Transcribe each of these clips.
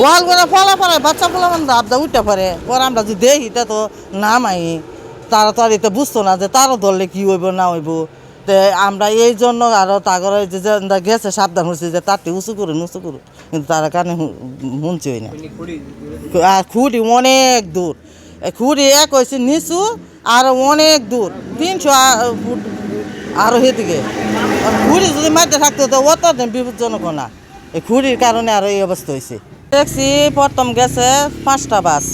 ওয়াল করে ফলা পড়ে বাচ্চা পোলা মানে আবদা উঠতে পারে পরে আমরা যদি দেখি তা তো নামাই তারা তো আর এটা বুঝতো না যে তারও ধরলে কী হইব না হইব। তো আমরা এই জন্য আরও তাগরে যে গেছে সাবধান হচ্ছে যে তারটি উঁচু করুন কিন্তু তারা কানে শুনছি না। আর খুঁড়ি অনেক দূর খুঁড়ি এক হয়েছে নিচু আর অনেক দূর 300 ফুট আরও সেদিকে খুঁড়ি যদি মারতে থাকতো তো অত বিপজ্জনক না। এই খুঁড়ির কারণে আরও এই অবস্থা হয়েছে। দেখছি প্রথম গেছে 5টা বাস,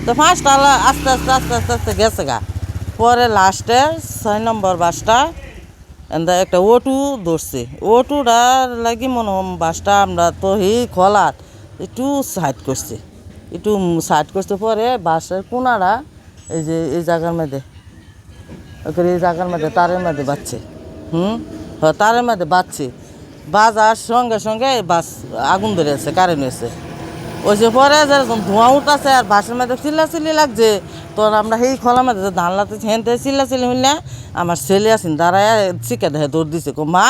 তো 5টা আস্তে আস্তে আস্তে আস্তে আস্তে গেছে গা। পরে লাস্টে 6 নম্বর বাসটা একটা অটো ধরছে। অটোটার লাগি মনে হয় বাসটা আমরা তো খোলাত একটু সাইড করছে পরে বাসের কোনারা এই যে এই জায়গার মধ্যে তারের মধ্যে বাজছে। তারের মধ্যে বাজার সঙ্গে সঙ্গে বাস আগুন ধরেছে, কারেন্ট হয়েছে। ওই যে পরে যেরকম ধোঁয়া উঠতেছে আর বাসের মধ্যে চিল্লাচিল্লি লাগছে, তখন আমরা সেই খোলার মধ্যে ধান লাতে হেনতে চিল্লাচিল্লি হইলে আমার ছেলে আসেন দাঁড়ায় চিকা দেখে দৌড় দিছে মা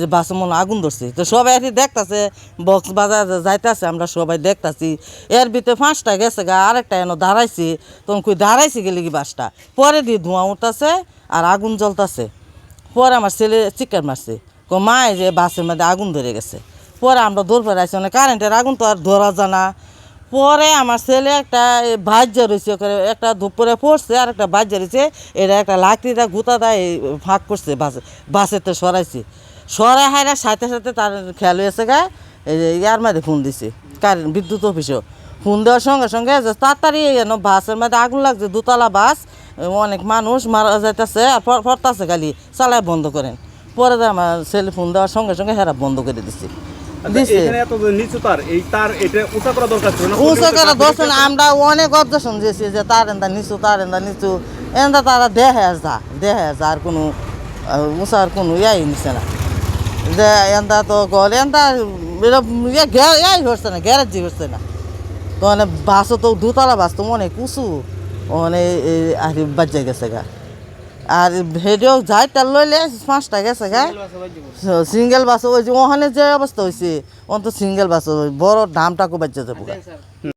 যে বাসের মনে আগুন ধরছে। তো সবাই আর দেখতেছে বক্স বাজার যাইতেছে, আমরা সবাই দেখতেছি। এর ভিতরে 5টা গেছে গা, আরেকটা এনে দাঁড়াইছি, তখন কই দাঁড়াইছি গেলে কি বাসটা পরে দিয়ে ধোঁয়া উঠতেছে আর আগুন জ্বলতেছে। পরে আমার ছেলে চিৎকার মারছে মা এই যে বাসের মধ্যে আগুন ধরে গেছে। পরে আমরা দৌড় পরে আসছি, মানে কারেন্টের আগুন তো আর ধরা জানা। পরে আমার ছেলে একটা ভাজ্যা রয়েছে, একটা দুপুরে পড়ছে আর একটা ভাজ্যা রয়েছে, এটা একটা লাকড়িটা গুতা দেয় ফাঁক করছে বাসেতে সরাইছে। সরাই হাইরা সাথে সাথে তার খেয়াল হয়েছে গা ইয়ার মধ্যে ফোন দিছে কারেন্ট বিদ্যুৎ অফিসেও। ফোন দেওয়ার সঙ্গে সঙ্গে যে তাড়াতাড়ি বাসের মধ্যে আগুন লাগছে, 2তলা বাস, অনেক মানুষ মারা যাইতেছে আর ফরতাছে খালি চালায় বন্ধ করেন। পরে আমার ছেলে ফোন দেওয়ার সঙ্গে সঙ্গে হেরা বন্ধ করে দিচ্ছে। আমরা অনেক অবজেকশন দিয়েছি যে তার নিচু এন্দা তারা দেহে আর কোনো উঁচার কোনো ইয়াই নিচ্ছে না যে এন্দা তো গল এন্দা ইয়াই হচ্ছে না, গ্যারেজি হচ্ছে না। তো মানে বাসও তো 2তলা বাস তো অনেক উঁচু, অনেক বাজ্যা গেছে গা। আর হেডিও যাই তার লইলে 5টা গেছে গা সিঙ্গেল বাস। ওই যে ওখানে যে অবস্থা হয়েছে অন্ত সিঙ্গেল বাস বড় দামটাকে বাজ্যা যাবো।